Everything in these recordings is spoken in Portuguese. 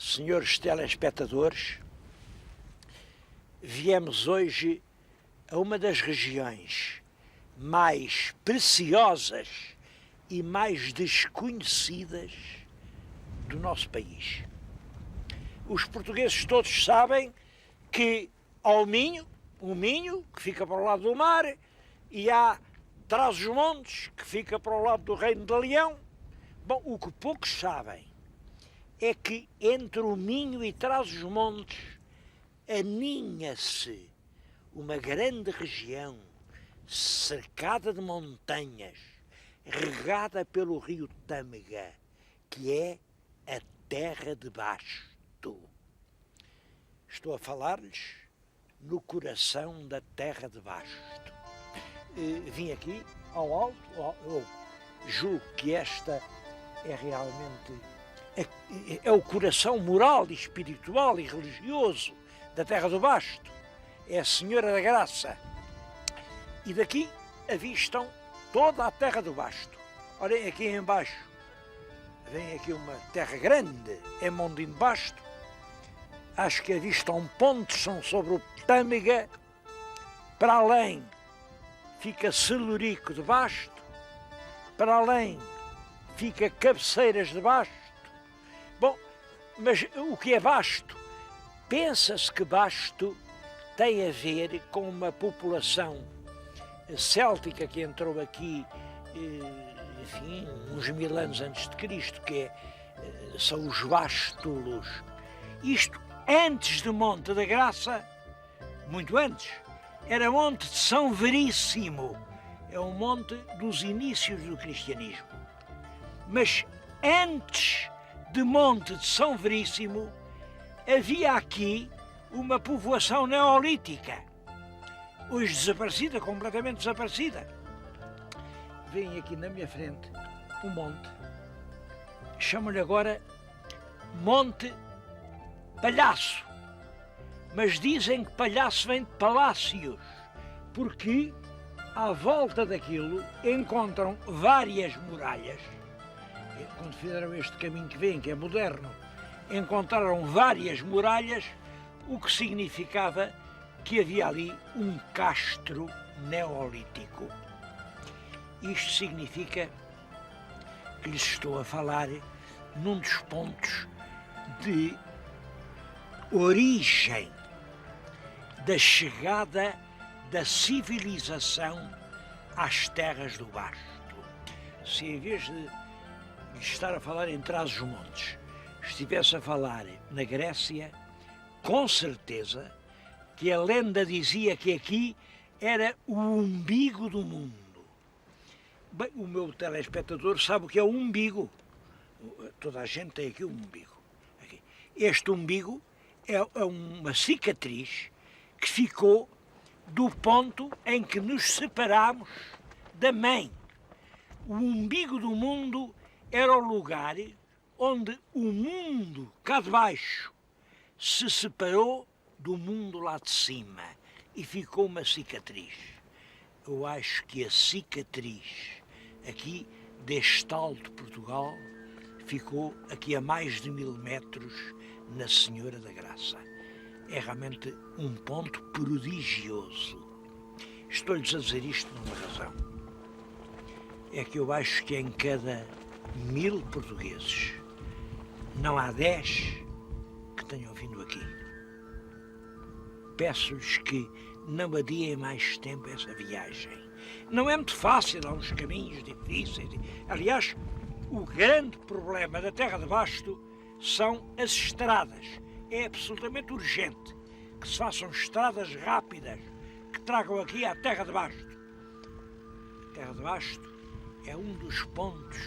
senhores telespectadores, viemos hoje a uma das regiões mais preciosas e mais desconhecidas do nosso país. Os portugueses todos sabem que há o Minho, que fica para o lado do mar, e há Trás-os-Montes, que fica para o lado do Reino de Leão. Bom, o que poucos sabem é que entre o Minho e Trás-os-Montes aninha-se uma grande região cercada de montanhas, regada pelo rio Tâmega, que é a Terra de Basto. Estou a falar-lhes no coração da Terra de Basto. Vim aqui ao alto, eu julgo que esta é realmente é o coração moral, espiritual e religioso da Terra do Basto. É a Senhora da Graça. E daqui avistam toda a Terra do Basto. Olhem aqui embaixo, vem aqui uma terra grande, é Mondim de Basto. Acho que avistam pontos, são sobre o Tâmega. Para além fica Celurico de Basto. Para além fica Cabeceiras de Basto. Bom, mas o que é Basto? Pensa-se que Basto tem a ver com uma população céltica que entrou aqui, enfim, uns 1000 anos antes de Cristo, que são os Bástulos. Isto antes de Monte da Graça, muito antes, era Monte de São Veríssimo, é um monte dos inícios do cristianismo. Mas antes de Monte de São Veríssimo, havia aqui uma povoação neolítica, hoje desaparecida, completamente desaparecida. Vem aqui na minha frente um monte, chamam-lhe agora Monte Palhaço, mas dizem que Palhaço vem de palácios, porque à volta daquilo encontram várias muralhas. Quando fizeram este caminho que vem, que é moderno, encontraram várias muralhas, o que significava que havia ali um castro neolítico. Isto significa que lhes estou a falar num dos pontos de origem da chegada da civilização às terras do Basto. Se em vez de estar a falar em Trás-os-Montes, estivesse a falar na Grécia, com certeza que a lenda dizia que aqui era o umbigo do mundo. Bem, o meu telespectador sabe o que é o umbigo. Toda a gente tem aqui um umbigo. Este umbigo é uma cicatriz que ficou do ponto em que nos separamos da mãe. O umbigo do mundo era o lugar onde o mundo cá de baixo se separou do mundo lá de cima e ficou uma cicatriz. Eu acho que a cicatriz aqui deste alto Portugal ficou aqui a mais de 1000 metros na Senhora da Graça. É realmente um ponto prodigioso. Estou-lhes a dizer isto numa razão. É que eu acho que em cada 1000 portugueses não há 10 que tenham vindo aqui. Peço-lhes que não adiem mais tempo essa viagem. Não é muito fácil, há uns caminhos difíceis. Aliás, o grande problema da Terra de Basto são as estradas. É absolutamente urgente que se façam estradas rápidas que tragam aqui à Terra de Basto. A Terra de Basto é um dos pontos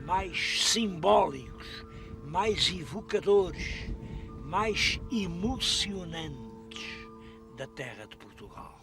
mais simbólicos, mais evocadores, mais emocionantes da terra de Portugal.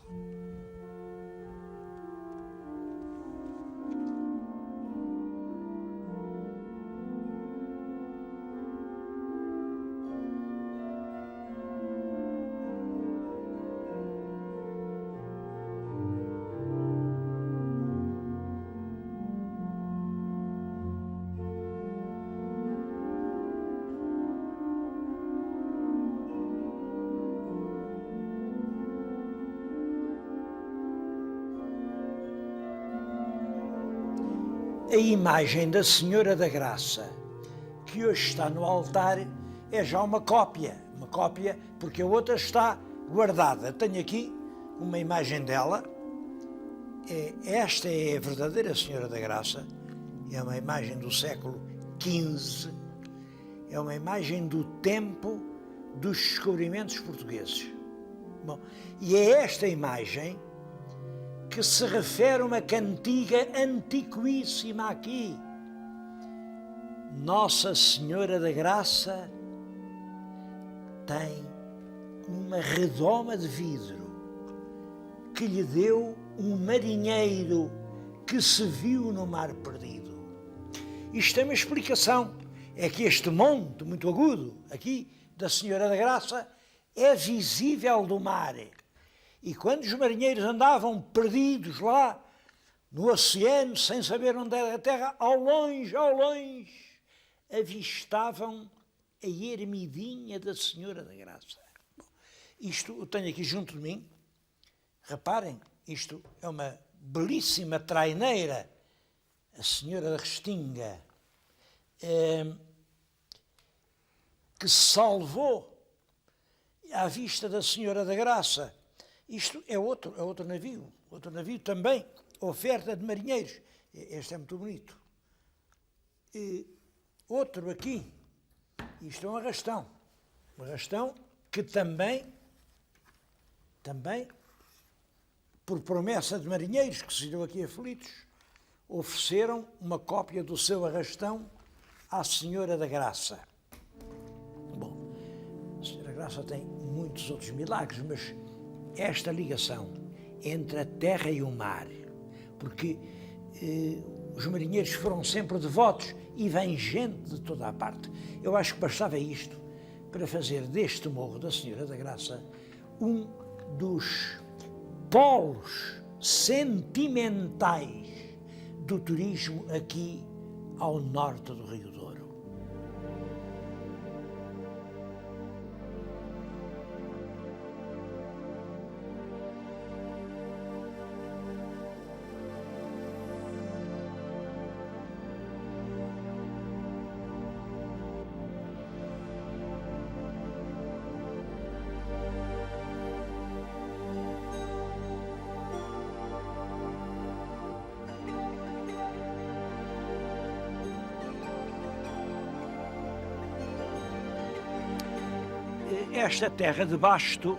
A imagem da Senhora da Graça, que hoje está no altar, é já uma cópia, porque a outra está guardada. Tenho aqui uma imagem dela. Esta é a verdadeira Senhora da Graça, é uma imagem do século XV, é uma imagem do tempo dos descobrimentos portugueses. Bom, e é esta imagem que se refere a uma cantiga antiquíssima aqui. Nossa Senhora da Graça tem uma redoma de vidro que lhe deu um marinheiro que se viu no mar perdido. Isto tem uma explicação, é que este monte muito agudo aqui da Senhora da Graça é visível do mar. E quando os marinheiros andavam perdidos lá no oceano, sem saber onde era a terra, ao longe, avistavam a ermidinha da Senhora da Graça. Bom, isto eu tenho aqui junto de mim. Reparem, isto é uma belíssima traineira, a Senhora da Restinga, que se salvou à vista da Senhora da Graça. Isto é outro navio também, oferta de marinheiros. Este é muito bonito. Outro aqui, isto é um arrastão que também, por promessa de marinheiros que se viram aqui aflitos, ofereceram uma cópia do seu arrastão à Senhora da Graça. Bom, a Senhora da Graça tem muitos outros milagres, mas esta ligação entre a terra e o mar, porque os marinheiros foram sempre devotos e vem gente de toda a parte. Eu acho que bastava isto para fazer deste Morro da Senhora da Graça um dos polos sentimentais do turismo aqui ao norte do Rio Douro. Esta terra de Basto,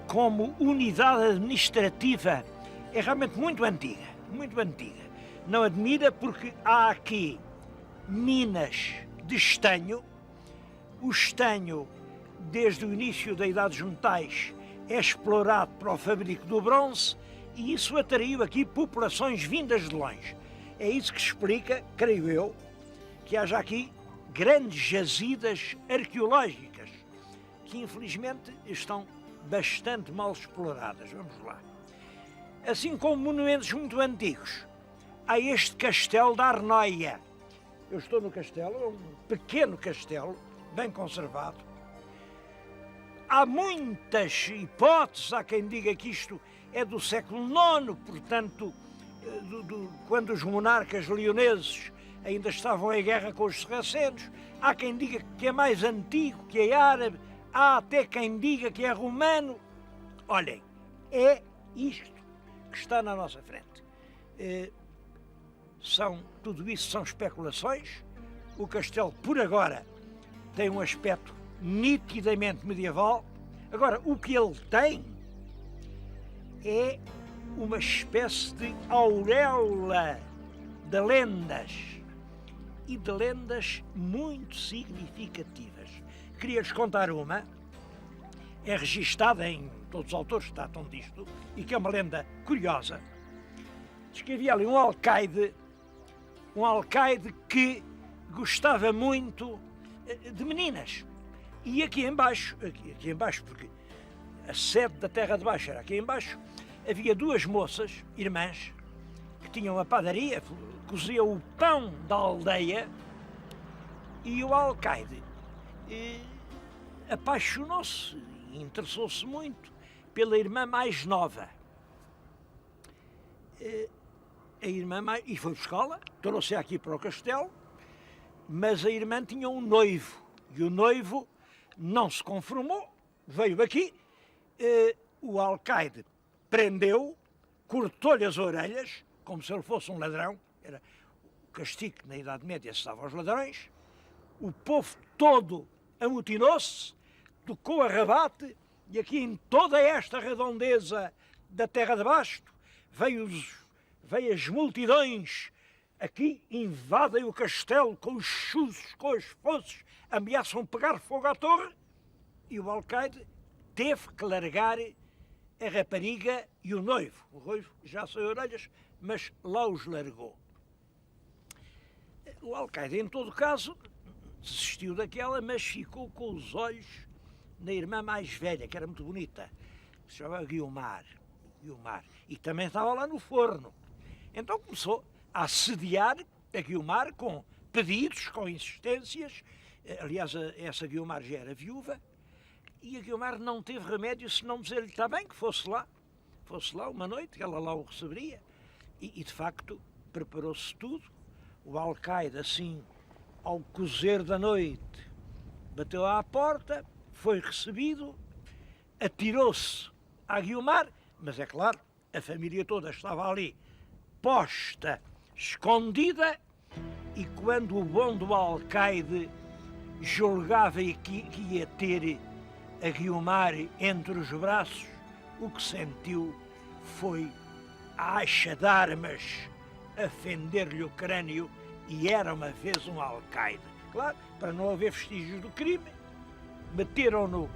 como unidade administrativa, é realmente muito antiga. Não admira porque há aqui minas de estanho. O estanho, desde o início da Idade dos Metais, é explorado para o fabrico do bronze e isso atraiu aqui populações vindas de longe. É isso que explica, creio eu, que haja aqui grandes jazidas arqueológicas, que infelizmente estão bastante mal exploradas. Vamos lá. Assim como monumentos muito antigos, há este castelo da Arnoia. Eu estou no castelo, é um pequeno castelo, bem conservado. Há muitas hipóteses, há quem diga que isto é do século IX, portanto, quando os monarcas leoneses ainda estavam em guerra com os sarracenos. Há quem diga que é mais antigo, que é árabe. Há até quem diga que é romano. Olhem, é isto que está na nossa frente. Tudo isso são especulações. O castelo, por agora, tem um aspecto nitidamente medieval. Agora, o que ele tem é uma espécie de auréola de lendas, e de lendas muito significativas. Queria-lhes contar uma, é registada em todos os autores que tratam disto, e que é uma lenda curiosa. Diz que havia ali um alcaide que gostava muito de meninas. E aqui embaixo, porque a sede da Terra de Baixo era aqui embaixo, havia duas moças, irmãs, que tinham uma padaria, coziam o pão da aldeia, e o alcaide apaixonou-se, interessou-se muito pela irmã mais nova. a irmã e foi buscá-la, trouxe-a aqui para o castelo, mas a irmã tinha um noivo, e o noivo não se conformou, veio aqui, o alcaide prendeu, cortou-lhe as orelhas, como se ele fosse um ladrão, era o castigo que na Idade Média se dava aos ladrões, o povo todo amotinou-se, tocou a rabate, e aqui em toda esta redondeza da terra de basto, veio as multidões, aqui invadem o castelo com os chuzos, com as foices, ameaçam pegar fogo à torre, e o alcaide teve que largar a rapariga e o noivo. O noivo já sem orelhas, mas lá os largou. O alcaide, em todo caso, desistiu daquela, mas ficou com os olhos na irmã mais velha, que era muito bonita, que se chamava Guiomar. E também estava lá no forno. Então começou a assediar a Guiomar com pedidos, com insistências. Aliás, essa Guiomar já era viúva, e a Guiomar não teve remédio senão dizer-lhe, está bem, que fosse lá uma noite, que ela lá o receberia. E de facto, preparou-se tudo. O alcaide, assim, ao cozer da noite, bateu à porta, foi recebido, atirou-se à Guiomar, mas é claro, a família toda estava ali, posta, escondida, e quando o bom do alcaide julgava que ia ter a Guiomar entre os braços, o que sentiu foi a acha de armas a fender-lhe o crânio, e era uma vez um alcaide. Claro, para não haver vestígios do crime, meteram-no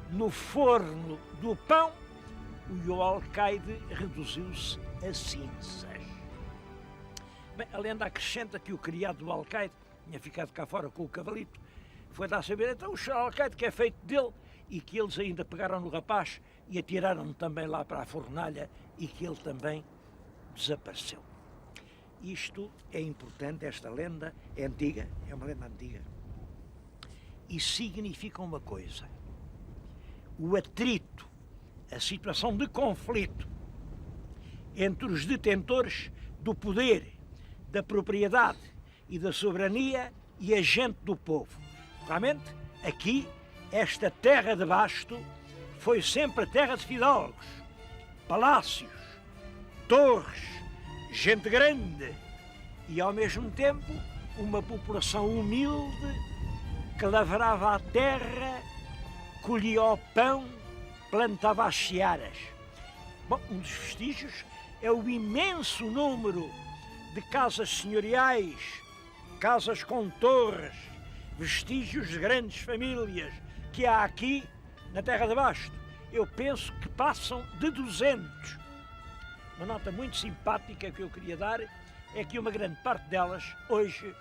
no forno do pão e o alcaide reduziu-se a cinzas. Bem, a lenda acrescenta que o criado do alcaide tinha ficado cá fora com o cavalito, foi dar a saber, então o alcaide que é feito dele, e que eles ainda pegaram no rapaz e atiraram-no também lá para a fornalha, e que ele também desapareceu. Isto é importante, esta lenda é antiga, é uma lenda antiga, e significa uma coisa: o atrito, a situação de conflito entre os detentores do poder, da propriedade e da soberania e a gente do povo. Realmente, aqui, esta terra de basto foi sempre a terra de fidalgos, palácios, torres, gente grande e, ao mesmo tempo, uma população humilde que lavrava a terra, colhia o pão, plantava as searas. Bom, um dos vestígios é o imenso número de casas senhoriais, casas com torres, vestígios de grandes famílias que há aqui na Terra de Basto. Eu penso que passam de 200. Uma nota muito simpática que eu queria dar é que uma grande parte delas hoje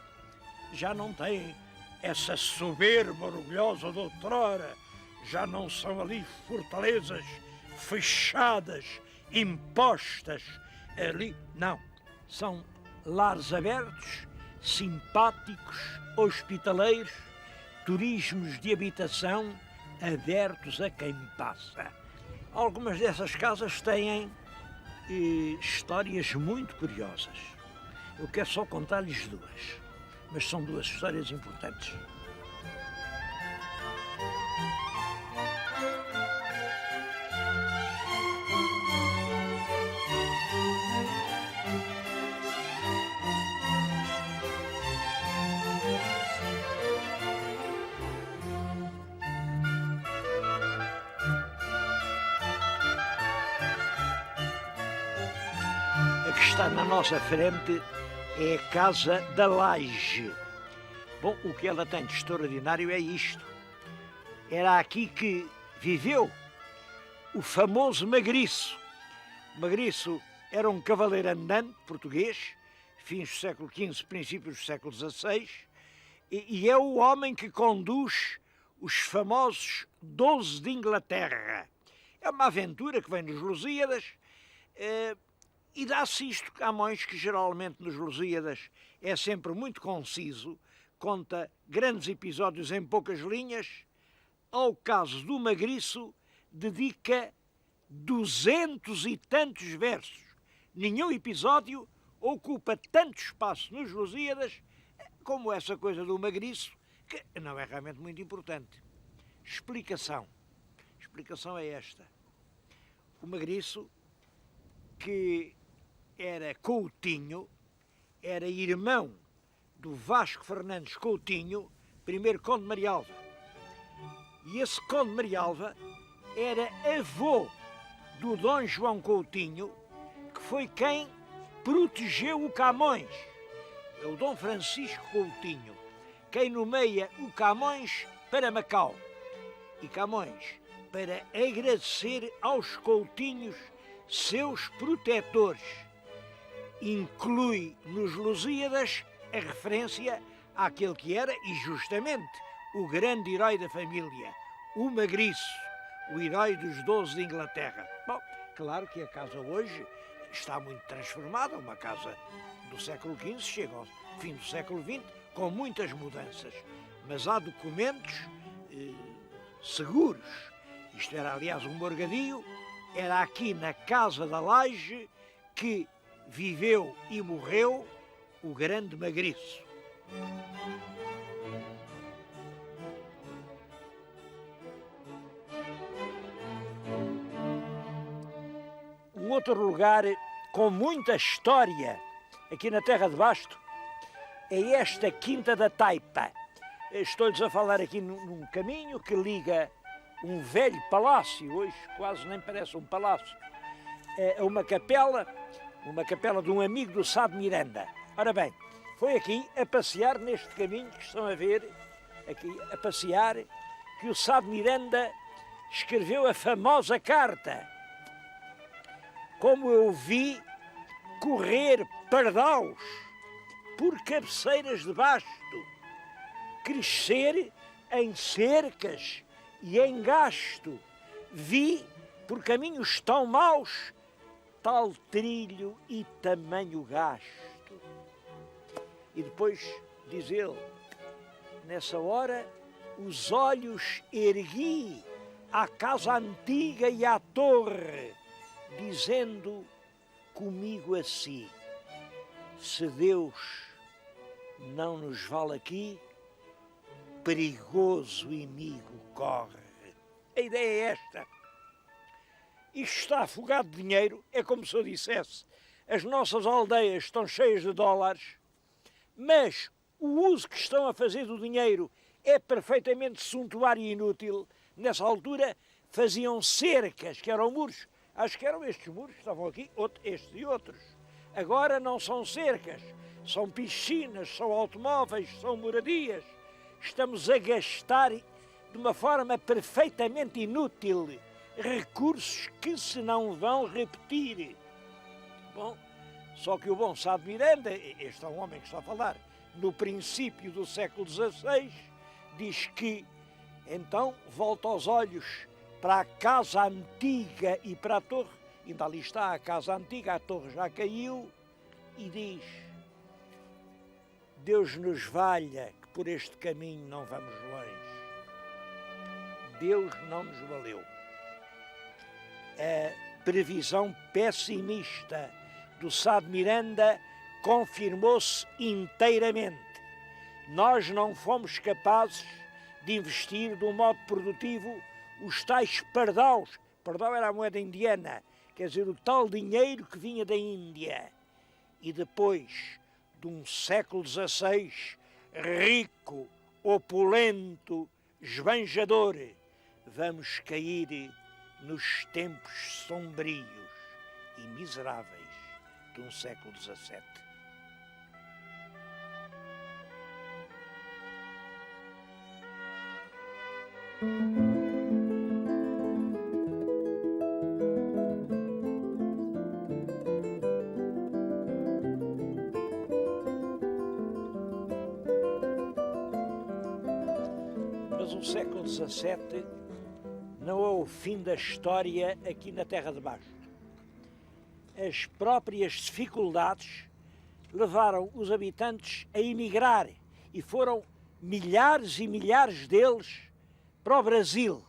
já não tem essa soberba orgulhosa de outrora, já não são ali fortalezas fechadas, impostas ali, não. São lares abertos, simpáticos, hospitaleiros, turismos de habitação abertos a quem passa. Algumas dessas casas têm histórias muito curiosas. Eu quero só contar-lhes duas, mas são duas histórias importantes. A que está na nossa frente é a Casa da Laje. Bom, o que ela tem de extraordinário é isto. Era aqui que viveu o famoso Magriço. O Magriço era um cavaleiro andante português, fins do século XV, princípios do século XVI, e é o homem que conduz os famosos 12 de Inglaterra. É uma aventura que vem dos Lusíadas, e dá-se isto, Camões, que geralmente nos Lusíadas é sempre muito conciso, conta grandes episódios em poucas linhas. Ao caso do Magriço, dedica 200 e tantos versos. Nenhum episódio ocupa tanto espaço nos Lusíadas como essa coisa do magriço, que não é realmente muito importante. Explicação. A explicação é esta. O magriço, que era Coutinho, era irmão do Vasco Fernandes Coutinho, primeiro conde de Marialva. E esse conde de Marialva era avô do Dom João Coutinho, que foi quem protegeu o Camões. É o Dom Francisco Coutinho, quem nomeia o Camões para Macau. E Camões, para agradecer aos Coutinhos, seus protetores, inclui nos Lusíadas a referência àquele que era, e justamente, o grande herói da família, o Magriço, o herói dos 12 de Inglaterra. Bom, claro que a casa hoje está muito transformada, uma casa do século XV, chega ao fim do século XX, com muitas mudanças. Mas há documentos seguros. Isto era, aliás, um morgadio, era aqui na Casa da Laje que viveu e morreu o grande Magriço. Um outro lugar com muita história aqui na Terra de Basto é esta Quinta da Taipa. Estou-lhes a falar aqui num caminho que liga um velho palácio, hoje quase nem parece um palácio, a uma capela de um amigo do Sá de Miranda. Ora bem, foi aqui a passear neste caminho que estão a ver, aqui a passear, que o Sá de Miranda escreveu a famosa carta. Como eu vi correr pardaus por cabeceiras de basto, crescer em cercas e em gasto, vi por caminhos tão maus tal trilho e tamanho gasto. E depois diz ele, nessa hora os olhos ergui à casa antiga e à torre, dizendo comigo assim, se Deus não nos vale aqui, perigoso inimigo corre. A ideia é esta. Isto está afogado de dinheiro, é como se eu dissesse, as nossas aldeias estão cheias de dólares, mas o uso que estão a fazer do dinheiro é perfeitamente suntuário e inútil. Nessa altura faziam cercas, que eram muros, acho que eram estes muros que estavam aqui, estes e outros. Agora não são cercas, são piscinas, são automóveis, são moradias. Estamos a gastar de uma forma perfeitamente inútil recursos que se não vão repetir. Bom, só que o bom Sá de Miranda, este é um homem que está a falar no princípio do século XVI, diz que então volta os olhos para a casa antiga e para a torre, ainda ali está a casa antiga, a torre já caiu, e diz, Deus nos valha que por este caminho não vamos longe. Deus não nos valeu. A previsão pessimista do Sá de Miranda confirmou-se inteiramente. Nós não fomos capazes de investir de um modo produtivo os tais pardaus. Pardau era a moeda indiana, quer dizer, o tal dinheiro que vinha da Índia. E depois de um século XVI, rico, opulento, esbanjador, vamos cair nos tempos sombrios e miseráveis de um século XVII. Mas o século XVII não é o fim da história aqui na Terra de Basto. As próprias dificuldades levaram os habitantes a emigrar e foram milhares e milhares deles para o Brasil.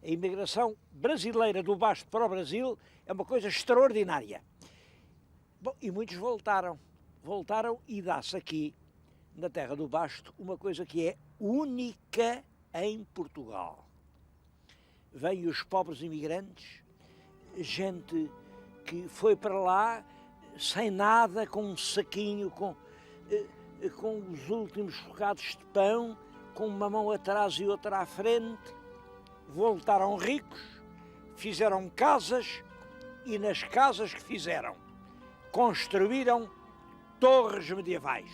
A imigração brasileira do Basto para o Brasil é uma coisa extraordinária. Bom, e muitos voltaram. Voltaram e dá-se aqui, na Terra do Basto, uma coisa que é única em Portugal. Vêm os pobres imigrantes, gente que foi para lá sem nada, com um saquinho, com os últimos bocados de pão, com uma mão atrás e outra à frente, voltaram ricos, fizeram casas e nas casas que fizeram construíram torres medievais.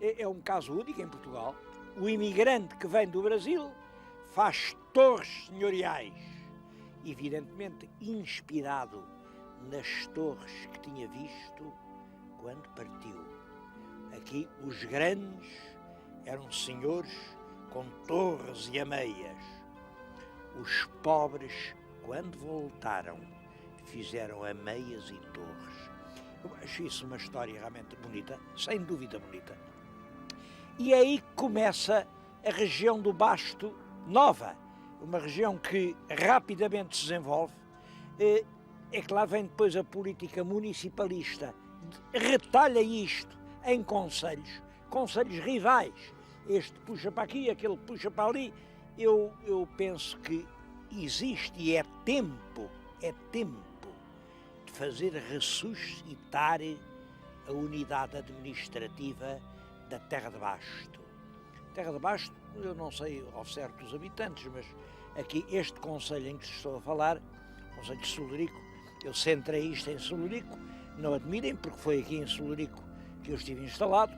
É um caso único em Portugal. O imigrante que vem do Brasil faz torres senhoriais, evidentemente inspirado nas torres que tinha visto quando partiu. Aqui os grandes eram senhores com torres e ameias. Os pobres, quando voltaram, fizeram ameias e torres. Eu acho isso uma história realmente bonita, sem dúvida bonita. E aí começa a região do Basto nova, uma região que rapidamente se desenvolve. É que lá vem depois a política municipalista, retalha isto em concelhos rivais. Este puxa para aqui, aquele puxa para ali. Eu penso que existe e é tempo de fazer ressuscitar a unidade administrativa da Terra de Basto. Terra de Basto, eu não sei ao certo os habitantes, mas aqui este concelho em que estou a falar, o concelho de Solurico, eu centrei isto em Solurico, não admirem, porque foi aqui em Solurico que eu estive instalado,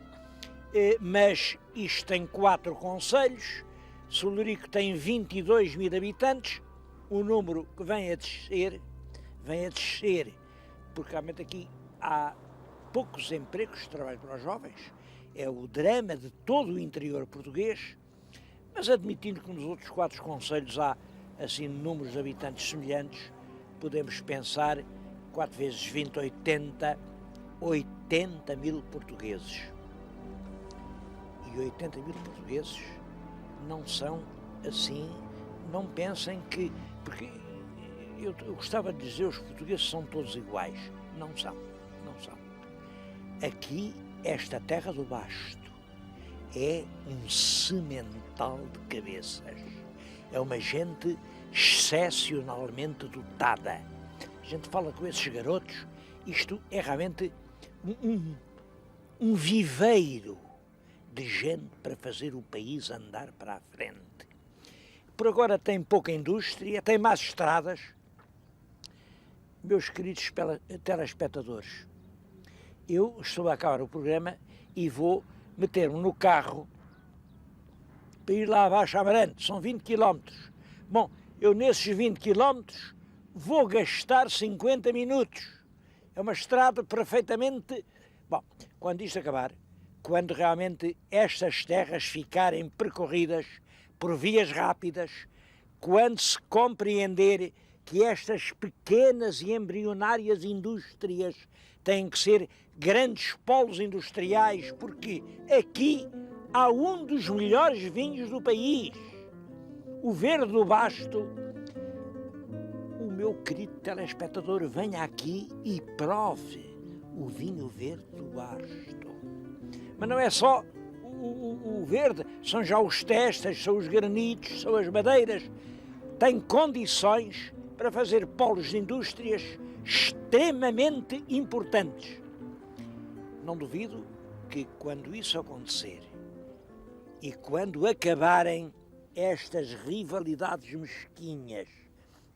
mas isto tem 4 concelhos, Solurico tem 22 mil habitantes, o número que vem a descer, porque realmente aqui há poucos empregos de trabalho para os jovens, é o drama de todo o interior português, mas admitindo que nos outros 4 concelhos há assim números de habitantes semelhantes, podemos pensar 4 vezes 20, 80 mil portugueses. E 80 mil portugueses não são assim, não pensem que... Porque eu gostava de dizer os portugueses são todos iguais. Não são. Aqui, esta Terra do Basto é um semental de cabeças. É uma gente excepcionalmente dotada. A gente fala com esses garotos, isto é realmente um viveiro de gente para fazer o país andar para a frente. Por agora tem pouca indústria, tem mais estradas. Meus queridos telespectadores, eu estou a acabar o programa e vou meter-me no carro para ir lá abaixo a Amarante, são 20 km. Bom, eu nesses 20 km vou gastar 50 minutos. É uma estrada perfeitamente... Bom, quando isto acabar, quando realmente estas terras ficarem percorridas por vias rápidas, quando se compreender que estas pequenas e embrionárias indústrias têm que ser grandes polos industriais, porque aqui há um dos melhores vinhos do país, o Verde do Basto. O meu querido telespectador, venha aqui e prove o vinho verde do Basto. Mas não é só o verde, são já os testas, são os granitos, são as madeiras. Tem condições para fazer polos de indústrias extremamente importantes. Não duvido que quando isso acontecer e quando acabarem estas rivalidades mesquinhas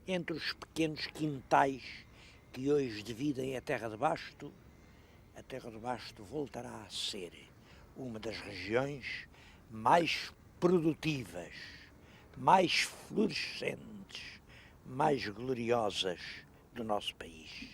entre os pequenos quintais que hoje dividem a Terra de Basto voltará a ser uma das regiões mais produtivas, mais florescentes, mais gloriosas do nosso país.